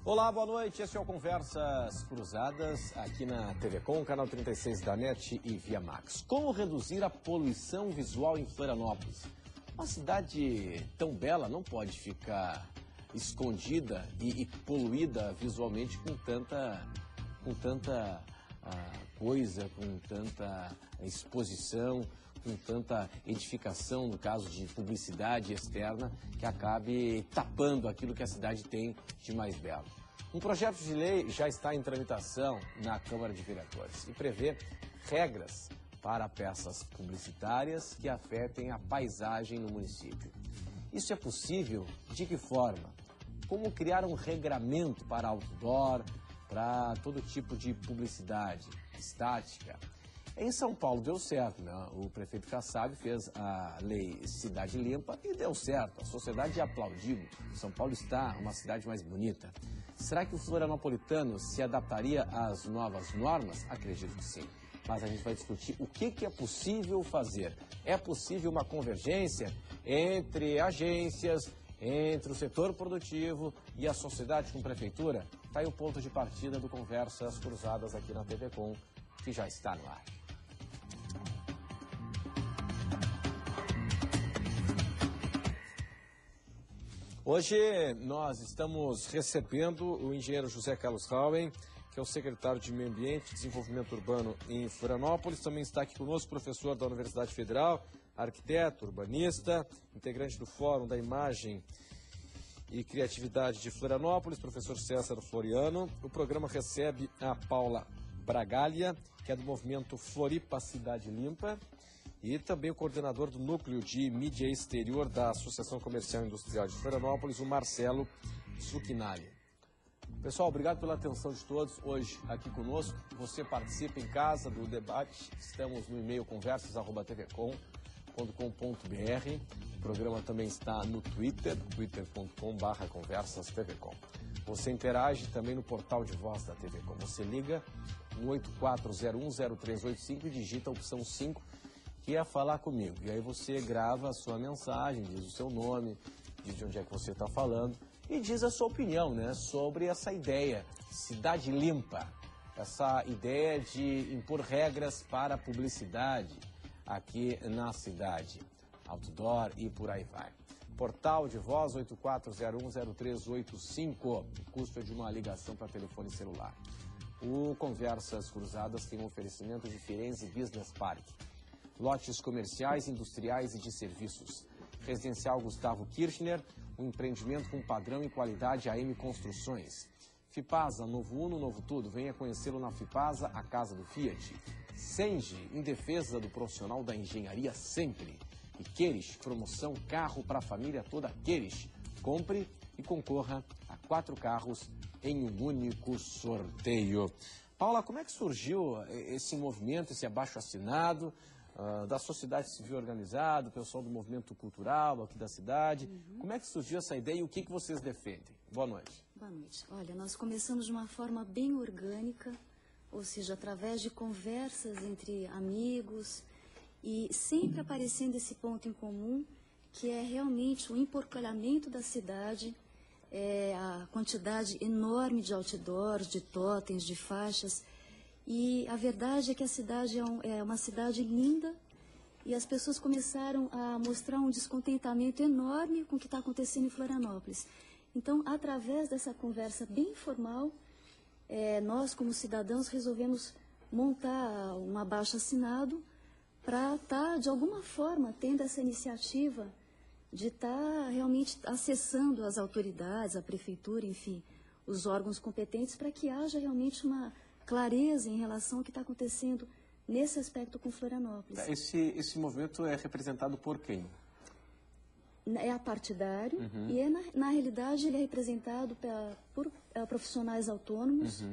Olá, boa noite. Esse é o Conversas Cruzadas, aqui na TV Com, canal 36 da NET e Via Max. Como reduzir a poluição visual em Florianópolis? Uma cidade tão bela não pode ficar escondida e poluída visualmente com tanta coisa, com tanta exposição, com tanta edificação, no caso de publicidade externa, que acabe tapando aquilo que a cidade tem de mais belo. Um projeto de lei já está em tramitação na Câmara de Vereadores e prevê regras para peças publicitárias que afetem a paisagem no município. Isso é possível? De que forma? Como criar um regramento para outdoor, para todo tipo de publicidade estática? Em São Paulo deu certo, né? O prefeito Kassab fez a lei Cidade Limpa e deu certo. A sociedade aplaudiu. São Paulo está uma cidade mais bonita. Será que o florianopolitano se adaptaria às novas normas? Acredito que sim. Mas a gente vai discutir o que é possível fazer. É possível uma convergência entre agências, entre o setor produtivo e a sociedade com prefeitura? Está aí o ponto de partida do Conversas Cruzadas aqui na TV Com, que já está no ar. Hoje nós estamos recebendo o engenheiro José Carlos Rauen, que é o secretário de Meio Ambiente e Desenvolvimento Urbano em Florianópolis. Também está aqui conosco o professor da Universidade Federal, arquiteto, urbanista, integrante do Fórum da Imagem e Criatividade de Florianópolis, professor César Floriano. O programa recebe a Paula Bragalha, que é do movimento Floripa Cidade Limpa, e também o coordenador do Núcleo de Mídia Exterior da Associação Comercial e Industrial de Florianópolis, o Marcelo Zucchinali. Pessoal, obrigado pela atenção de todos hoje aqui conosco. Você participa em casa do debate. Estamos no e-mail conversas@tvcom.com.br. O programa também está no Twitter, twitter.com/conversastvcom. Você interage também no portal de voz da TV Com. Você liga no 84010385 e digita a opção 5, que é falar comigo. E aí você grava a sua mensagem, diz o seu nome, diz de onde é que você está falando e diz a sua opinião, né, sobre essa ideia, cidade limpa, essa ideia de impor regras para a publicidade aqui na cidade, outdoor e por aí vai. Portal de voz 84010385, o custo é de uma ligação para telefone celular. O Conversas Cruzadas tem um oferecimento de Firenze Business Park. Lotes comerciais, industriais e de serviços. Residencial Gustavo Kirchner, um empreendimento com padrão e qualidade AM Construções. Fipasa, novo Uno, novo tudo. Venha conhecê-lo na Fipasa, a casa do Fiat. Senge, em defesa do profissional da engenharia sempre. E Queires, promoção carro para a família toda Queires. Compre e concorra a 4 carros em um único sorteio. Paula, como é que surgiu esse movimento, esse abaixo-assinado da sociedade civil organizada, o pessoal do movimento cultural aqui da cidade? Como é que surgiu essa ideia e o que vocês defendem? Boa noite. Boa noite. Olha, nós começamos de uma forma bem orgânica, ou seja, através de conversas entre amigos e sempre aparecendo esse ponto em comum, que é realmente o emporcalhamento da cidade, a quantidade enorme de outdoors, de totens, de faixas. E a verdade é que a cidade é uma cidade linda e as pessoas começaram a mostrar um descontentamento enorme com o que está acontecendo em Florianópolis. Então, através dessa conversa bem informal, nós, como cidadãos, resolvemos montar um abaixo-assinado para estar, de alguma forma, tendo essa iniciativa de estar realmente acessando as autoridades, a prefeitura, enfim, os órgãos competentes, para que haja realmente uma clareza em relação ao que está acontecendo nesse aspecto com Florianópolis. Esse movimento é representado por quem? É apartidário e, na realidade, ele é representado por profissionais autônomos.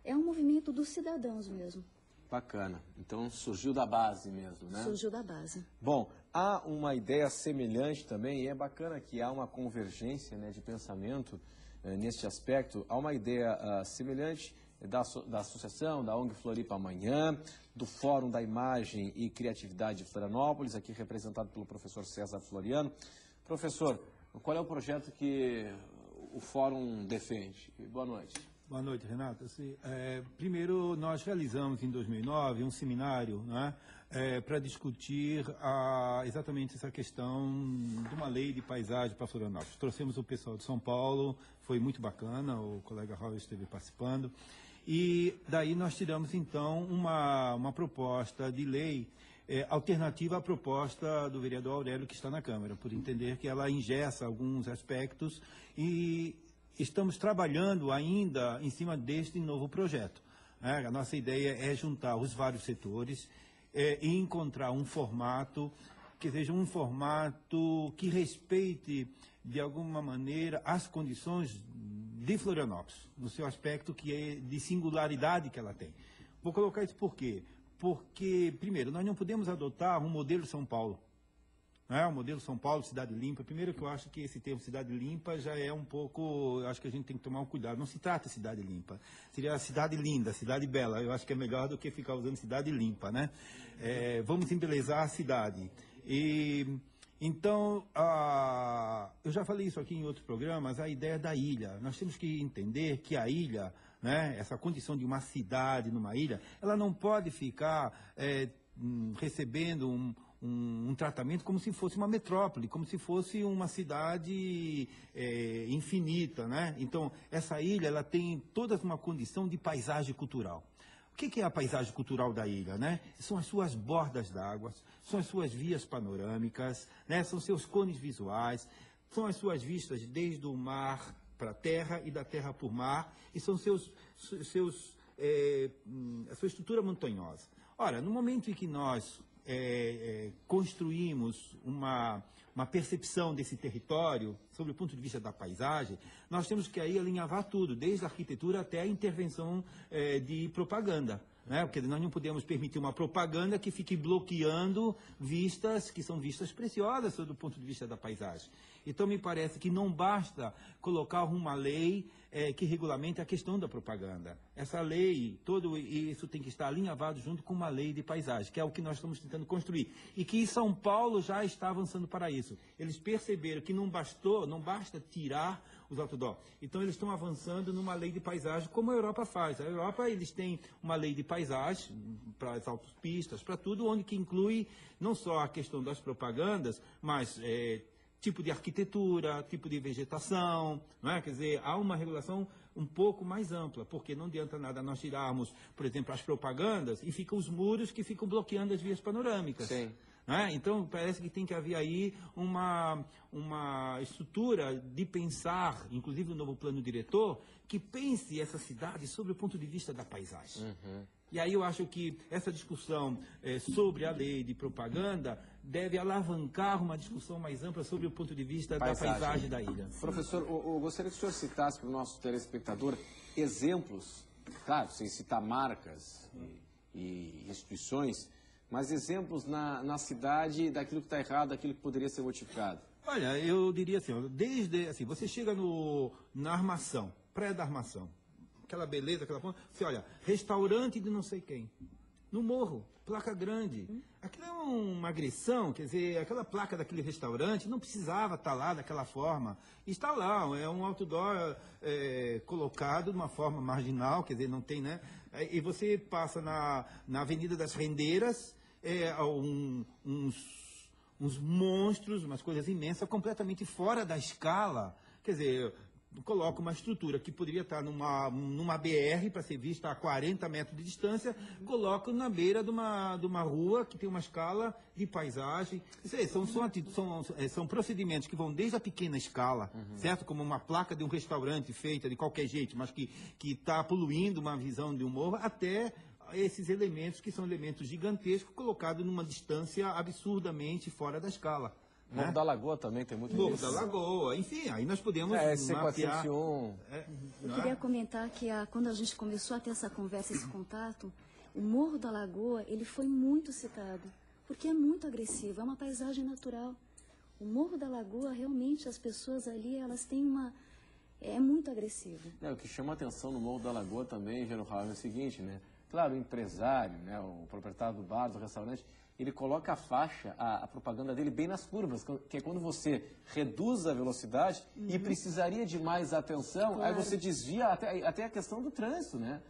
É um movimento dos cidadãos mesmo. Bacana. Então surgiu da base mesmo, né? Surgiu da base. Bom, há uma ideia semelhante também, e é bacana que há uma convergência, né, de pensamento neste aspecto. Há uma ideia semelhante da associação, da ONG Floripa Amanhã, do Fórum da Imagem e Criatividade de Florianópolis, aqui representado pelo professor César Floriano. Professor, qual é o projeto que o Fórum defende? Boa noite. Boa noite, Renato. Primeiro, nós realizamos em 2009 um seminário, né, para discutir exatamente essa questão de uma lei de paisagem para Florianópolis. Trouxemos o pessoal de São Paulo, foi muito bacana, o colega Raul esteve participando, e daí nós tiramos, então, uma proposta de lei alternativa à proposta do vereador Aurélio, que está na Câmara, por entender que ela engessa alguns aspectos e estamos trabalhando ainda em cima deste novo projeto. A nossa ideia é juntar os vários setores e encontrar um formato que seja um formato que respeite, de alguma maneira, as condições de Florianópolis, no seu aspecto que é de singularidade que ela tem. Vou colocar isso por quê? Porque, primeiro, nós não podemos adotar um modelo São Paulo. O modelo São Paulo, cidade limpa. Primeiro que eu acho que esse termo cidade limpa já é um pouco... Eu acho que a gente tem que tomar um cuidado. Não se trata de cidade limpa. Seria a cidade linda, cidade bela. Eu acho que é melhor do que ficar usando cidade limpa, né? Vamos embelezar a cidade. Então, eu já falei isso aqui em outros programas, a ideia da ilha. Nós temos que entender que a ilha, né, essa condição de uma cidade numa ilha, ela não pode ficar recebendo um tratamento como se fosse uma metrópole, como se fosse uma cidade infinita, né? Então, essa ilha, ela tem toda uma condição de paisagem cultural. O que é a paisagem cultural da ilha, né? São as suas bordas d'água, são as suas vias panorâmicas, né? São seus cones visuais, são as suas vistas desde o mar para a terra e da terra para o mar, e são a sua estrutura montanhosa. Ora, no momento em que nós construímos uma percepção desse território, sob o ponto de vista da paisagem, nós temos que aí alinhavar tudo, desde a arquitetura até a intervenção de propaganda. Né? Porque nós não podemos permitir uma propaganda que fique bloqueando vistas que são vistas preciosas sob o ponto de vista da paisagem. Então, me parece que não basta colocar uma lei que regulamente a questão da propaganda. Essa lei, todo isso tem que estar alinhavado junto com uma lei de paisagem, que é o que nós estamos tentando construir. E que São Paulo já está avançando para isso. Eles perceberam que não basta tirar os outdoor. Então, eles estão avançando numa lei de paisagem, como a Europa faz. A Europa, eles têm uma lei de paisagem para as autopistas, para tudo, onde que inclui não só a questão das propagandas, mas tipo de arquitetura, tipo de vegetação, não é? Quer dizer, há uma regulação um pouco mais ampla, porque não adianta nada nós tirarmos, por exemplo, as propagandas e ficam os muros que ficam bloqueando as vias panorâmicas. Sim. Né? Então, parece que tem que haver aí uma estrutura de pensar, inclusive o novo plano diretor, que pense essa cidade sob o ponto de vista da paisagem. Uhum. E aí eu acho que essa discussão sobre a lei de propaganda deve alavancar uma discussão mais ampla sobre o ponto de vista da paisagem da ilha. Professor, eu gostaria que o senhor citasse para o nosso telespectador exemplos, claro, sem citar marcas e instituições, mas exemplos na cidade daquilo que está errado, daquilo que poderia ser modificado. Olha, eu diria assim, você chega na Armação, Praia da Armação, aquela beleza, aquela forma, você olha, restaurante de não sei quem, no morro, placa grande. Aquilo é uma agressão, quer dizer, aquela placa daquele restaurante não precisava estar lá daquela forma. Está lá, é um outdoor colocado de uma forma marginal, quer dizer, não tem, né? E você passa na Avenida das Rendeiras, uns monstros, umas coisas imensas, completamente fora da escala. Quer dizer, coloca uma estrutura que poderia estar numa BR para ser vista a 40 metros de distância, coloca na beira de uma rua que tem uma escala de paisagem. São procedimentos que vão desde a pequena escala, certo? Como uma placa de um restaurante feita de qualquer jeito, mas que está poluindo uma visão de um morro, até esses elementos que são elementos gigantescos colocados numa distância absurdamente fora da escala. Morro da Lagoa também tem muito Morro da Lagoa, enfim, aí nós podemos mapear. Eu queria comentar que quando a gente começou a ter essa conversa, esse contato, o Morro da Lagoa, ele foi muito citado, porque é muito agressivo, é uma paisagem natural. O Morro da Lagoa, realmente, as pessoas ali, elas têm é muito agressivo. O que chama a atenção no Morro da Lagoa também, Geraldo, é o seguinte, né? Claro, o empresário, né, o proprietário do bar, do restaurante, ele coloca a faixa, a propaganda dele bem nas curvas, que é quando você reduz a velocidade e precisaria de mais atenção, claro. aí você desvia até a questão do trânsito, né?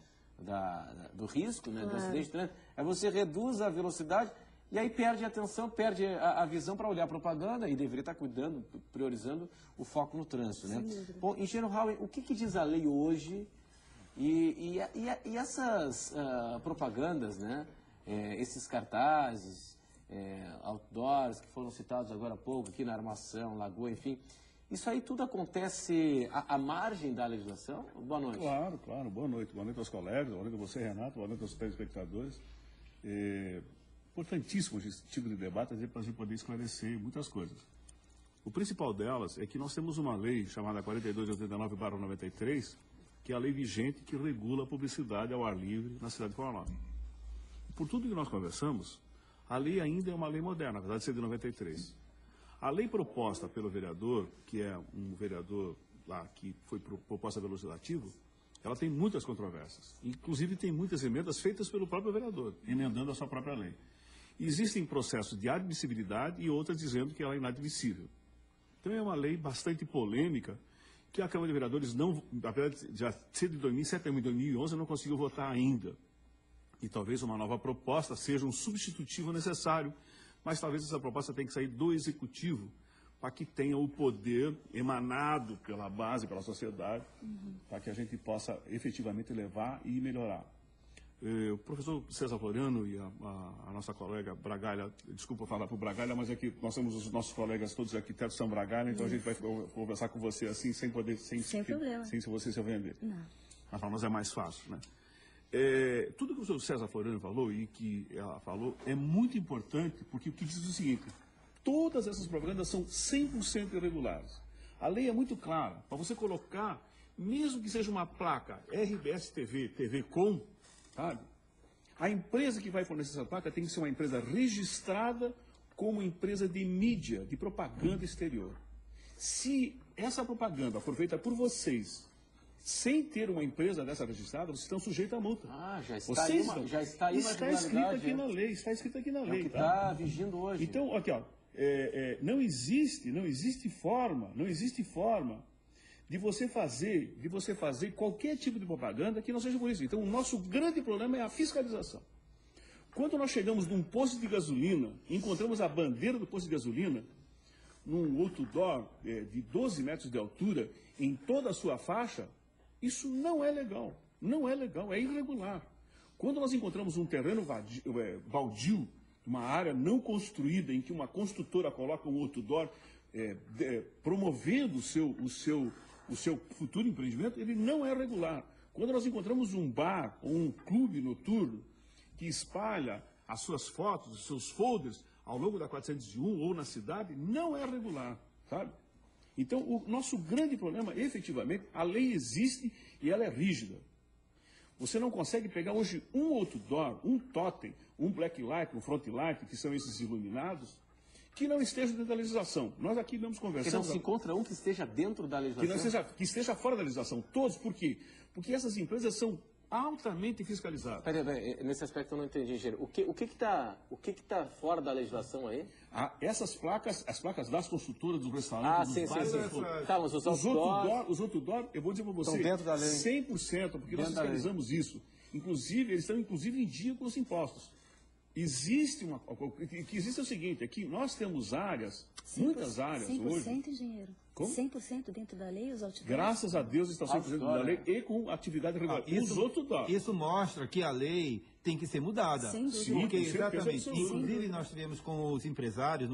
Do risco, né? Do acidente de trânsito. Aí você reduz a velocidade e aí perde a atenção, perde a visão para olhar a propaganda e deveria estar cuidando, priorizando o foco no trânsito, né? Bom, engenheiro Howe, o que diz a lei hoje e essas propagandas, né? Esses cartazes, outdoors que foram citados agora há pouco, aqui na Armação, Lagoa, enfim, isso aí tudo acontece à margem da legislação? Boa noite. Claro, claro. Boa noite. Boa noite aos colegas, boa noite a você, Renato, boa noite aos telespectadores. Importantíssimo esse tipo de debate para a gente poder esclarecer muitas coisas. O principal delas é que nós temos uma lei chamada 4289/93, que é a lei vigente que regula a publicidade ao ar livre na cidade de Florianópolis. Por tudo que nós conversamos, a lei ainda é uma lei moderna, apesar de ser de 93. A lei proposta pelo vereador, que é um vereador lá que foi proposta pelo Legislativo, ela tem muitas controvérsias. Inclusive tem muitas emendas feitas pelo próprio vereador, emendando a sua própria lei. Existem processos de admissibilidade e outras dizendo que ela é inadmissível. Então é uma lei bastante polêmica, que a Câmara de Vereadores, não, apesar de já ser de 2007 e 2011, não conseguiu votar ainda. E talvez uma nova proposta seja um substitutivo necessário, mas talvez essa proposta tenha que sair do Executivo para que tenha o poder emanado pela base, pela sociedade, para que a gente possa efetivamente levar e melhorar. O professor César Floriano e a nossa colega Bragalha, desculpa falar por Bragalha, mas é que nós somos os nossos colegas todos arquitetos são Bragalha, então a gente vai conversar com você assim, sem poder, sem você se ofender. Não. Mas para nós é mais fácil, né? Tudo que o professor César Floriano falou e que ela falou é muito importante, porque o que diz o seguinte: todas essas propagandas são 100% irregulares. A lei é muito clara. Para você colocar, mesmo que seja uma placa RBS TV, TV Com, sabe? A empresa que vai fornecer essa placa tem que ser uma empresa registrada como empresa de mídia, de propaganda exterior. Se essa propaganda for feita por vocês, sem ter uma empresa dessa registrada, vocês estão sujeitos à multa. Já está aí está escrito aqui na lei, está escrito aqui na lei. É o que está vigindo hoje. Então, aqui, ó, não existe forma de você fazer qualquer tipo de propaganda que não seja por isso. Então, o nosso grande problema é a fiscalização. Quando nós chegamos num posto de gasolina, encontramos a bandeira do posto de gasolina, num outdoor de 12 metros de altura, em toda a sua faixa, isso não é legal. Não é legal, é irregular. Quando nós encontramos um terreno baldio, uma área não construída, em que uma construtora coloca um outdoor promovendo o seu futuro empreendimento, ele não é regular. Quando nós encontramos um bar ou um clube noturno que espalha as suas fotos, os seus folders ao longo da 401 ou na cidade, não é regular, sabe? Então, o nosso grande problema, efetivamente, a lei existe e ela é rígida. Você não consegue pegar hoje um outdoor, um totem, um black light, um front light, que são esses iluminados, que não esteja dentro da legislação. Nós aqui vamos conversando... Que não se encontra um que esteja dentro da legislação? Que esteja fora da legislação. Todos, por quê? Porque essas empresas são altamente fiscalizadas. Peraí, nesse aspecto eu não entendi, engenheiro. O que está fora da legislação aí? Essas placas, as placas das construtoras, dos restaurantes, sim. Tá, mas os outdoor, eu vou dizer para você, estão dentro da lei. 100%, porque nós fiscalizamos isso. Inclusive, eles estão em dia com os impostos. Existe o que existe é o seguinte, é que nós temos áreas, muitas áreas 100%, hoje... 100%, engenheiro. Como? 100% dentro da lei, os outdoors? Graças a Deus estão 100% dentro da lei e com atividade regular. Isso mostra que a lei tem que ser mudada. Sem dúvida. Porque, exatamente, inclusive nós tivemos com os empresários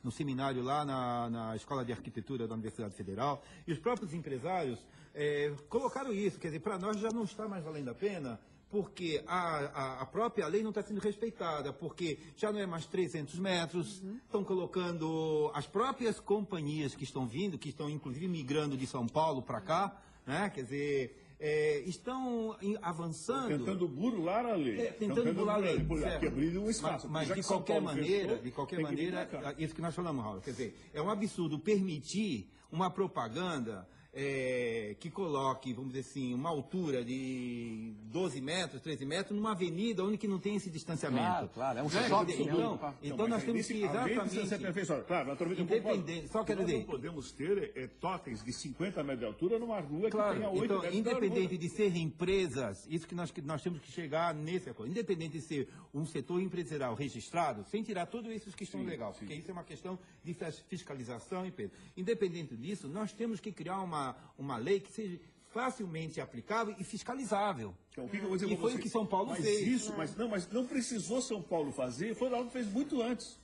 num seminário lá na Escola de Arquitetura da Universidade Federal, e os próprios empresários colocaram isso, quer dizer, para nós já não está mais valendo a pena, porque a própria lei não está sendo respeitada, porque já não é mais 300 metros, estão colocando as próprias companhias que estão vindo, que estão inclusive migrando de São Paulo para cá, né? Quer dizer, estão avançando... Tentando burlar a lei. Tentando burlar a lei. Abrindo um espaço. Mas de qualquer maneira, isso que nós falamos, Raul, quer dizer, é um absurdo permitir uma propaganda que coloque, vamos dizer assim, uma altura de 12 metros, 13 metros, numa avenida onde que não tem esse distanciamento. Claro, é um Né? choque. Então nós temos que exatamente... Claro, naturalmente, independente, só quero dizer... Nós não podemos ter totens de 50 metros de altura numa rua Claro, que tenha 8 então, metros de independente altura. de ser empresas, isso que nós temos que chegar nesse acordo, independente de ser um setor empresarial registrado, sem tirar tudo isso que estão legal, porque isso é uma questão de fiscalização e peso. Independente disso, nós temos que criar uma lei que seja facilmente aplicável e fiscalizável. Então, o que eu vou dizer e foi o que São Paulo fez. Mas não precisou São Paulo fazer, foi lá que fez muito antes.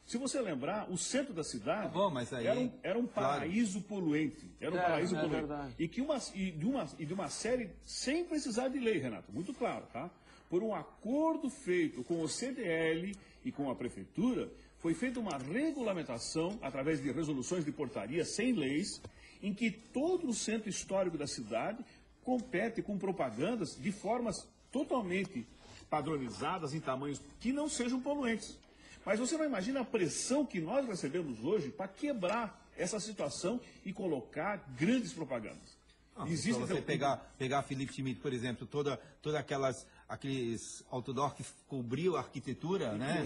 Se você lembrar, o centro da cidade mas aí, era um paraíso poluente. Era um paraíso poluente. Verdade. E de uma série, sem precisar de lei, Renato, muito claro, tá? Por um acordo feito com o CDL e com a prefeitura, foi feita uma regulamentação, através de resoluções de portaria, sem leis, em que todo o centro histórico da cidade compete com propagandas de formas totalmente padronizadas, em tamanhos que não sejam poluentes. Mas você não imagina a pressão que nós recebemos hoje para quebrar essa situação e colocar grandes propagandas. Se você pegar Felipe Schmidt, por exemplo, toda aqueles outdoor que cobriu a arquitetura, né?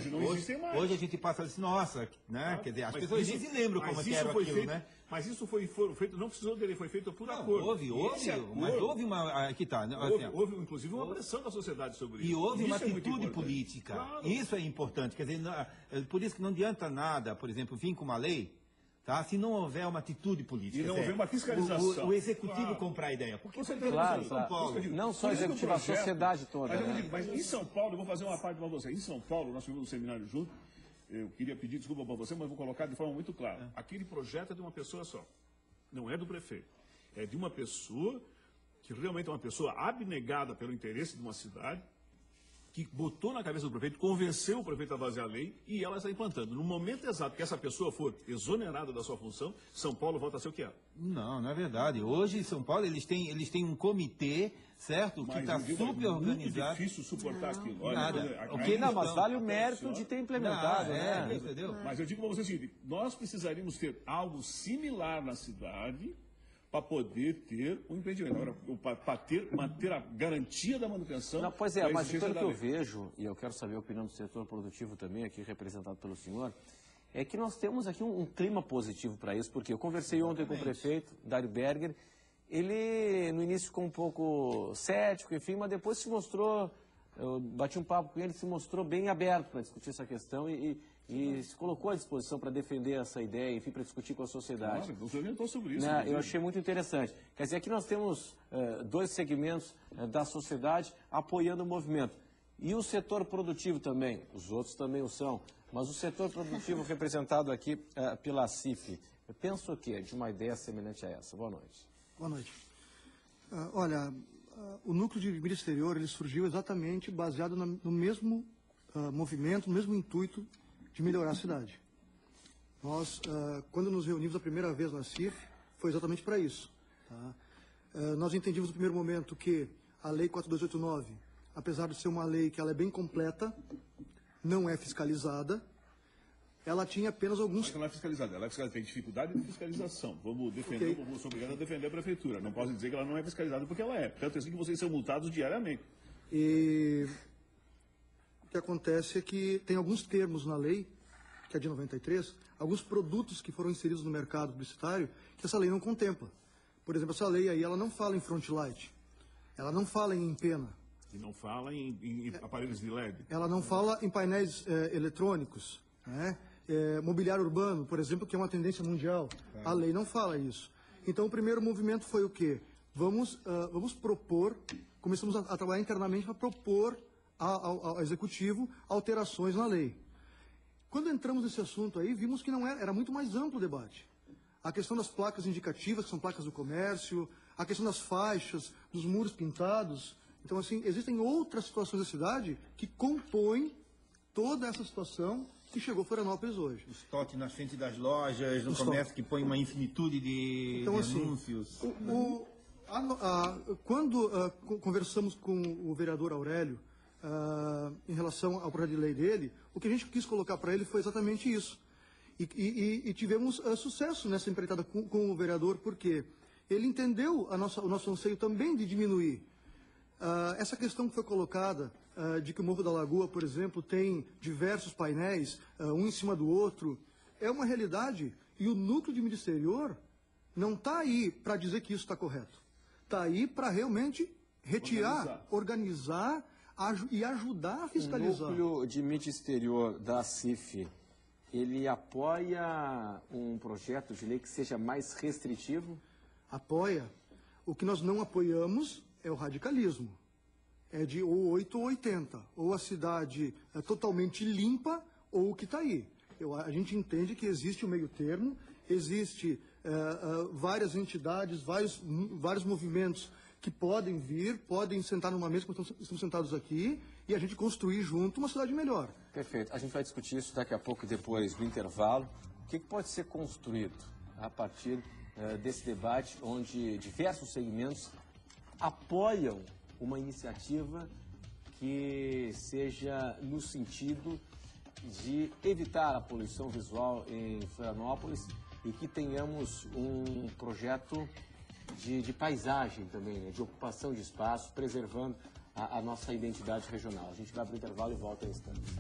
Hoje a gente passa assim, nossa, né? Quer dizer, as pessoas nem se lembram como que era aquilo, feito, né? Mas isso foi feito, não precisou dele, foi feito por acordo. Mas houve uma... Aqui tá, houve, inclusive, uma pressão da sociedade sobre isso. E houve uma Isso é muito atitude importante. política. Claro. Isso é importante. Quer dizer, por isso que não adianta nada, por exemplo, vir com uma lei, tá? Se não houver uma atitude política. E não houver uma fiscalização. O executivo comprar a ideia. Porque você Claro. São Paulo. Não só a executiva, a sociedade toda. Mas eu né? digo, mas em São Paulo, eu vou fazer uma parte para você. Em São Paulo, nós tivemos um seminário junto. Eu queria pedir desculpa para você, mas vou colocar de forma muito clara. Aquele projeto é de uma pessoa só. Não é do prefeito. É de uma pessoa que realmente é uma pessoa abnegada pelo interesse de uma cidade, que botou na cabeça do prefeito, convenceu o prefeito a fazer a lei e ela está implantando. No momento exato que essa pessoa for exonerada da sua função, São Paulo volta a ser o que era. Não é verdade. Hoje, em São Paulo, eles têm um comitê, certo? Que está super organizado. É muito difícil suportar aquilo. Olha, Nada. Mas vale o mérito de ter implementado, né? Entendeu? Mas eu digo para vocês o seguinte, nós precisaríamos ter algo similar na cidade para poder ter um empreendimento. Agora, para manter a garantia da manutenção... Não, pois mas pelo que eu vejo, e eu quero saber a opinião do setor produtivo também, aqui representado pelo senhor, é que nós temos aqui um clima positivo para isso, porque eu conversei ontem com o prefeito, Dário Berger, ele no início ficou um pouco cético, enfim, mas depois se mostrou, eu bati um papo com ele, se mostrou bem aberto para discutir essa questão e se colocou à disposição para defender essa ideia, enfim, para discutir com a sociedade. Claro, você orientou sobre isso. Eu achei muito interessante. Quer dizer, aqui nós temos dois segmentos da sociedade apoiando o movimento. E o setor produtivo também, os outros também o são, mas o setor produtivo representado aqui pela CIF, eu penso o quê? De uma ideia semelhante a essa. Boa noite. Boa noite. Olha, o núcleo de mídia exterior ele surgiu exatamente baseado no mesmo movimento, no mesmo intuito de melhorar a cidade. Nós, quando nos reunimos a primeira vez na CIF, foi exatamente para isso. Tá? Nós entendíamos no primeiro momento que a Lei 4289, apesar de ser uma lei que ela é bem completa, não é fiscalizada, ela tinha apenas alguns... Mas não é fiscalizada, ela tem dificuldade de fiscalização. Vamos defender, eu sou obrigado a defender a prefeitura. Não posso dizer que ela não é fiscalizada porque ela é. Tanto assim que vocês são multados diariamente. E o que acontece é que tem alguns termos na lei, que é de 93, alguns produtos que foram inseridos no mercado publicitário que essa lei não contempla. Por exemplo, essa lei aí, ela não fala em front light, ela não fala em pena. E não fala em aparelhos de LED. Ela não fala em painéis eletrônicos, né? Mobiliário urbano, por exemplo, que é uma tendência mundial. A lei não fala isso. Então, o primeiro movimento foi o quê? Vamos propor, começamos a trabalhar internamente para propor ao Executivo alterações na lei. Quando entramos nesse assunto aí, vimos que não era muito mais amplo o debate. A questão das placas indicativas, que são placas do comércio, a questão das faixas, dos muros pintados. Então, assim, existem outras situações da cidade que compõem toda essa situação que chegou a Florianópolis hoje. Os toques na frente das lojas, no comércio que põe uma infinitude de anúncios. Quando conversamos com o vereador Aurélio em relação ao projeto de lei dele, o que a gente quis colocar para ele foi exatamente isso. E tivemos sucesso nessa empreitada com o vereador, porque ele entendeu o nosso anseio também de diminuir. Essa questão que foi colocada de que o Morro da Lagoa, por exemplo, tem diversos painéis, um em cima do outro, é uma realidade. E o núcleo de mídia exterior não está aí para dizer que isso está correto. Está aí para realmente retirar, organizar e ajudar a fiscalizar. O núcleo de mídia exterior da CIF, ele apoia um projeto de lei que seja mais restritivo? Apoia. O que nós não apoiamos é o radicalismo. É de ou 8 ou 80. Ou a cidade é totalmente limpa, ou o que está aí. A gente entende que existe o meio termo, existe várias entidades, vários movimentos que podem vir, podem sentar numa mesa, como estamos sentados aqui, e a gente construir junto uma cidade melhor. Perfeito. A gente vai discutir isso daqui a pouco, depois do intervalo. O que pode ser construído a partir desse debate, onde diversos segmentos apoiam uma iniciativa que seja no sentido de evitar a poluição visual em Florianópolis e que tenhamos um projeto de paisagem também, né, de ocupação de espaço, preservando a nossa identidade regional. A gente vai para o intervalo e volta em instantes.